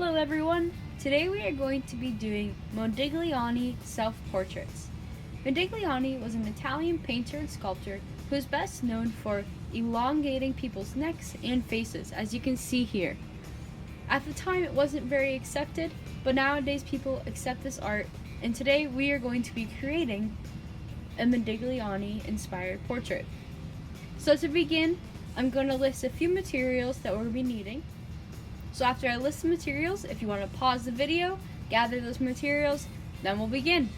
Hello everyone! Today we are going to be doing Modigliani Self Portraits. Modigliani was an Italian painter and sculptor who is best known for elongating people's necks and faces, as you can see here. At the time it wasn't very accepted, but nowadays people accept this art, and today we are going to be creating a Modigliani inspired portrait. So to begin, I'm going to list a few materials that we'll be needing. So after I list the materials, if you want to pause the video, gather those materials, then we'll begin.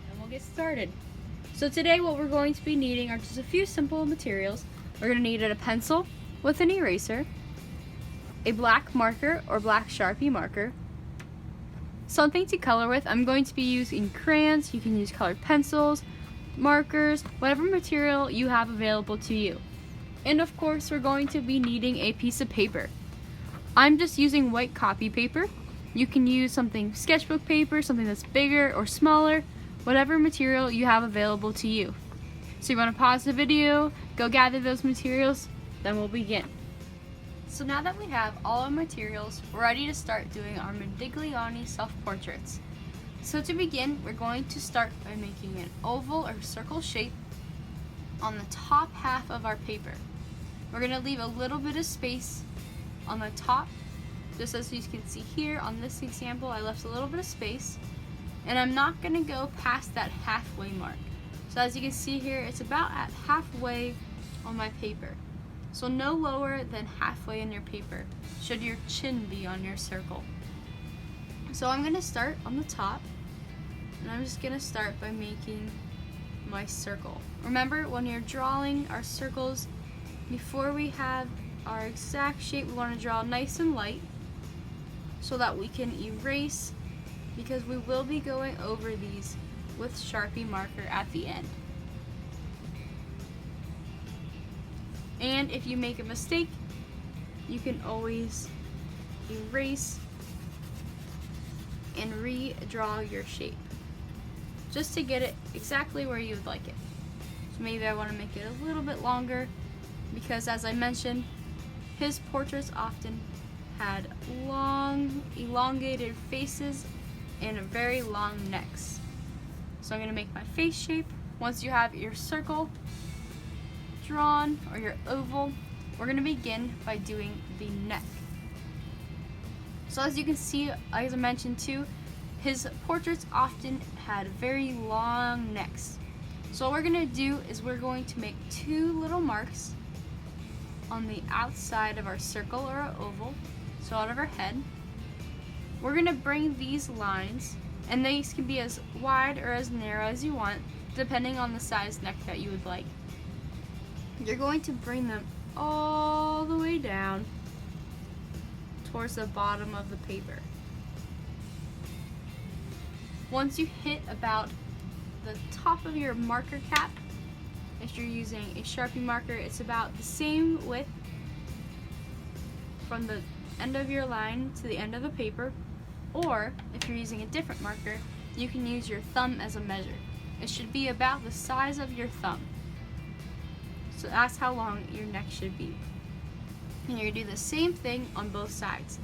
And we'll get started. So today what we're going to be needing are just a few simple materials. We're going to need a pencil with an eraser, a black marker or black Sharpie marker, something to color with. I'm going to be using crayons. You can use colored pencils, markers, whatever material you have available to you. And of course, we're going to be needing a piece of paper. I'm just using white copy paper. You can use something sketchbook paper, something that's bigger or smaller, whatever material you have available to you. So you want to pause the video, go gather those materials, then we'll begin. So now that we have all our materials, we're ready to start doing our Modigliani self-portraits. So to begin, we're going to start by making an oval or circle shape on the top half of our paper. We're going to leave a little bit of space on the top, just as you can see here on this example. I left a little bit of space, and I'm not going to go past that halfway mark. So as you can see here, it's about at halfway on my paper. So no lower than halfway in your paper should your chin be on your circle. So I'm going to start on the top, and I'm just going to start by making my circle. Remember, when you're drawing our circles, before we have our exact shape, we want to draw nice and light so that we can erase, because we will be going over these with Sharpie marker at the end. And if you make a mistake, you can always erase and redraw your shape just to get it exactly where you would like it. So maybe I want to make it a little bit longer, because as I mentioned, his portraits often had long, elongated faces and very long necks. So I'm going to make my face shape. Once you have your circle drawn, or your oval, we're going to begin by doing the neck. So as you can see, as I mentioned too, his portraits often had very long necks. So what we're going to do is we're going to make two little marks on the outside of our circle or our oval, so out of our head. We're going to bring these lines, and these can be as wide or as narrow as you want, depending on the size neck that you would like. You're going to bring them all the way down towards the bottom of the paper. Once you hit about the top of your marker cap, if you're using a Sharpie marker, it's about the same width from the end of your line to the end of the paper. Or if you're using a different marker, you can use your thumb as a measure. It should be about the size of your thumb. So that's how long your neck should be. And you're gonna do the same thing on both sides.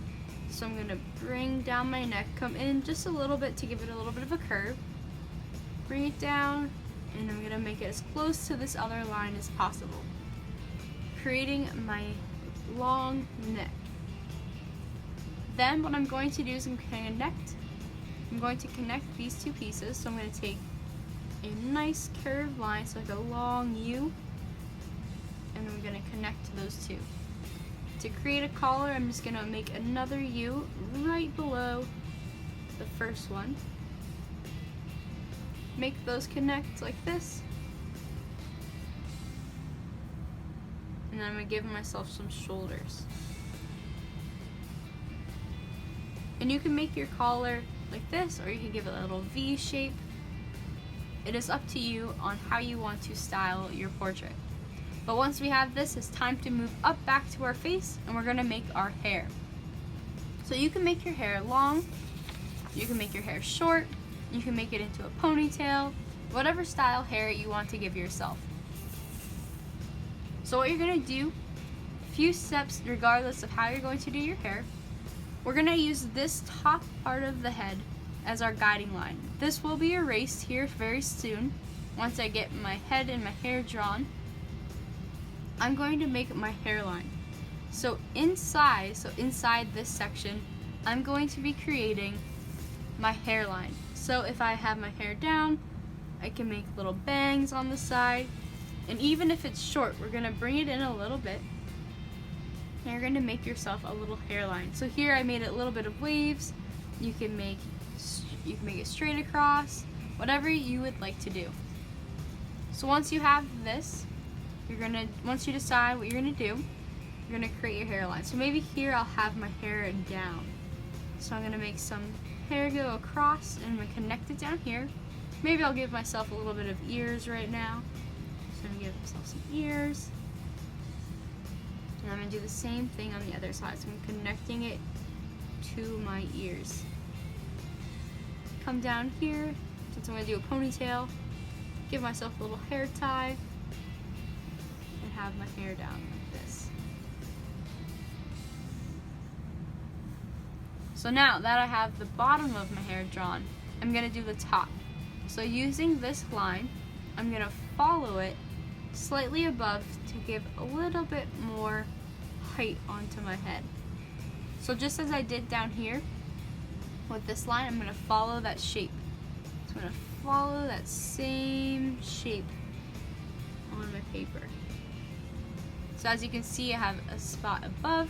So I'm gonna bring down my neck, come in just a little bit to give it a little bit of a curve, bring it down, and I'm gonna make it as close to this other line as possible, creating my long neck. Then what I'm going to do is I'm going to connect these two pieces. So I'm going to take a nice curved line, so like a long U, and I'm going to connect to those two. To create a collar, I'm just going to make another U right below the first one. Make those connect like this. And then I'm going to give myself some shoulders. And you can make your collar like this, or you can give it a little V shape. It is up to you on how you want to style your portrait. But once we have this, it's time to move up back to our face, and we're going to make our hair. So you can make your hair long, you can make your hair short, you can make it into a ponytail, whatever style hair you want to give yourself. So what you're going to do, a few steps regardless of how you're going to do your hair. we're going to use this top part of the head as our guiding line. This will be erased here very soon. Once I get my head and my hair drawn, I'm going to make my hairline. So inside this section, I'm going to be creating my hairline. So if I have my hair down, I can make little bangs on the side. And even if it's short, we're gonna bring it in a little bit. And you're gonna make yourself a little hairline. So here I made a little bit of waves. You can make it straight across, whatever you would like to do. So once you have this, once you decide what you're gonna do, you're gonna create your hairline. So maybe here I'll have my hair down. So I'm gonna make some hair go across and I'm gonna connect it down here. Maybe I'll give myself a little bit of ears right now. So I'm gonna give myself some ears. And I'm gonna do the same thing on the other side. So I'm connecting it to my ears. Come down here, since I'm gonna do a ponytail, give myself a little hair tie, and have my hair down like this. So now that I have the bottom of my hair drawn, I'm gonna do the top. So using this line, I'm gonna follow it slightly above to give a little bit more height onto my head. So just as I did down here with this line, I'm gonna follow that shape. So I'm gonna follow that same shape on my paper. So as you can see, I have a spot above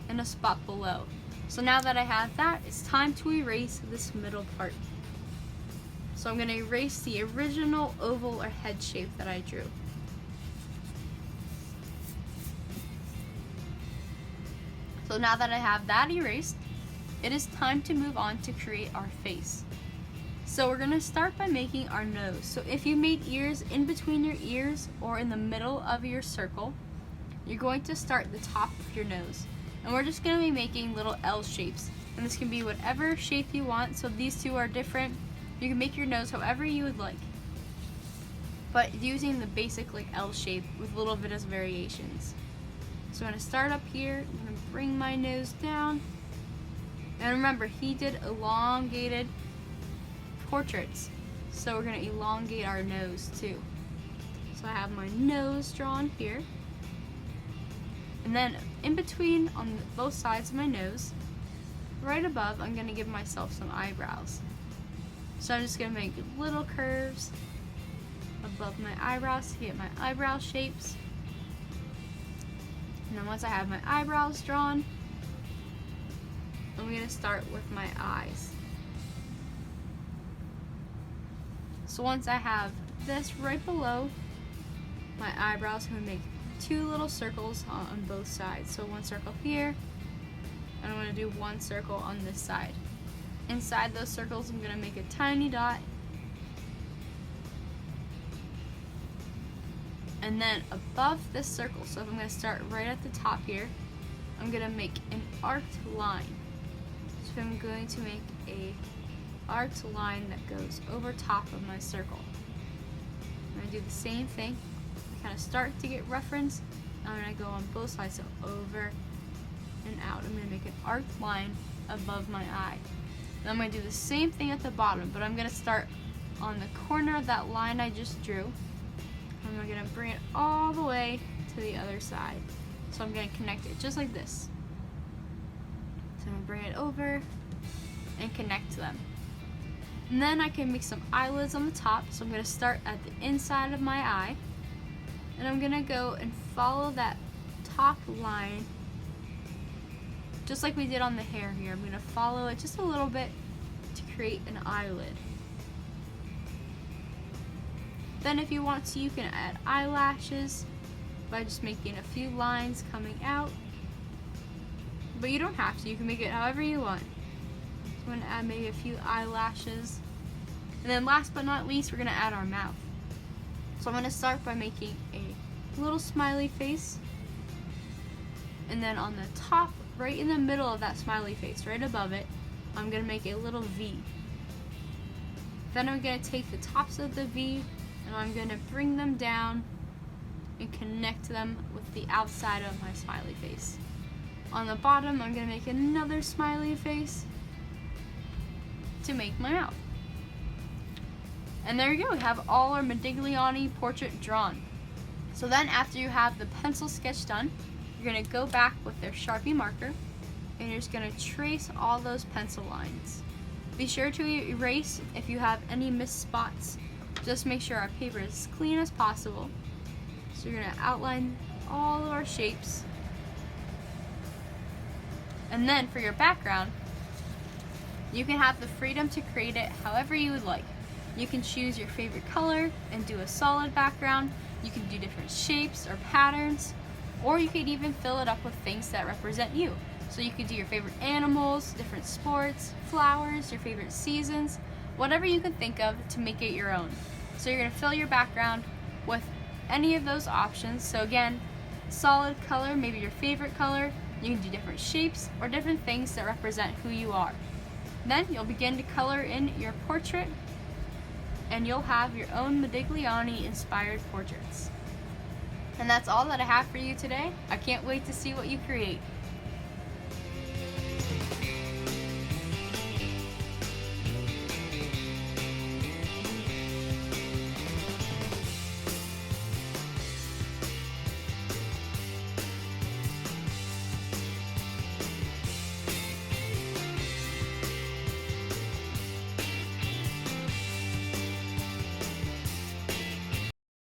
and a spot below. So now that I have that, it's time to erase this middle part. So I'm gonna erase the original oval or head shape that I drew. So now that I have that erased, it is time to move on to create our face. So we're gonna start by making our nose. So if you made ears in between your ears or in the middle of your circle, you're going to start the top of your nose. And we're just gonna be making little L shapes. And this can be whatever shape you want. So these two are different. You can make your nose however you would like, but using the basic like L shape with a little bit of variations. So I'm gonna start up here, I'm gonna bring my nose down. And remember, he did elongated portraits, so we're gonna elongate our nose too. So I have my nose drawn here. And then in between on both sides of my nose, right above, I'm gonna give myself some eyebrows. So I'm just gonna make little curves above my eyebrows to get my eyebrow shapes. And then once I have my eyebrows drawn, I'm gonna start with my eyes. So once I have this right below my eyebrows, I'm gonna make two little circles on both sides. So one circle here, and I'm gonna do one circle on this side. Inside those circles, I'm gonna make a tiny dot. And then above this circle, so if I'm gonna start right at the top here, I'm gonna make an arced line. So I'm going to make a arced line that goes over top of my circle. I'm gonna do the same thing. I kind of start to get reference. I'm gonna go on both sides, so over and out. I'm gonna make an arced line above my eye. Then I'm going to do the same thing at the bottom, but I'm going to start on the corner of that line I just drew. I'm going to bring it all the way to the other side. So I'm going to connect it just like this. So I'm going to bring it over and connect them. And then I can make some eyelids on the top. So I'm going to start at the inside of my eye. And I'm going to go and follow that top line just like we did on the hair here. I'm going to follow it just a little bit to create an eyelid. Then if you want to, you can add eyelashes by just making a few lines coming out. But you don't have to. You can make it however you want. So I'm going to add maybe a few eyelashes. And then last but not least, we're going to add our mouth. So I'm going to start by making a little smiley face. And then on the top, right in the middle of that smiley face, right above it, I'm going to make a little V. Then I'm going to take the tops of the V and I'm going to bring them down and connect them with the outside of my smiley face. On the bottom, I'm going to make another smiley face to make my mouth. And there you go, we have all our Modigliani portrait drawn. So then after you have the pencil sketch done, you're going to go back with their Sharpie marker and you're just going to trace all those pencil lines. Be sure to erase if you have any missed spots. Just make sure our paper is as clean as possible. So you're going to outline all of our shapes. And then for your background, you can have the freedom to create it however you would like. You can choose your favorite color and do a solid background. You can do different shapes or patterns, or you could even fill it up with things that represent you. So you could do your favorite animals, different sports, flowers, your favorite seasons, whatever you can think of to make it your own. So you're going to fill your background with any of those options. So again, solid color, maybe your favorite color. You can do different shapes or different things that represent who you are. Then you'll begin to color in your portrait and you'll have your own Modigliani inspired portraits. And that's all that I have for you today. I can't wait to see what you create.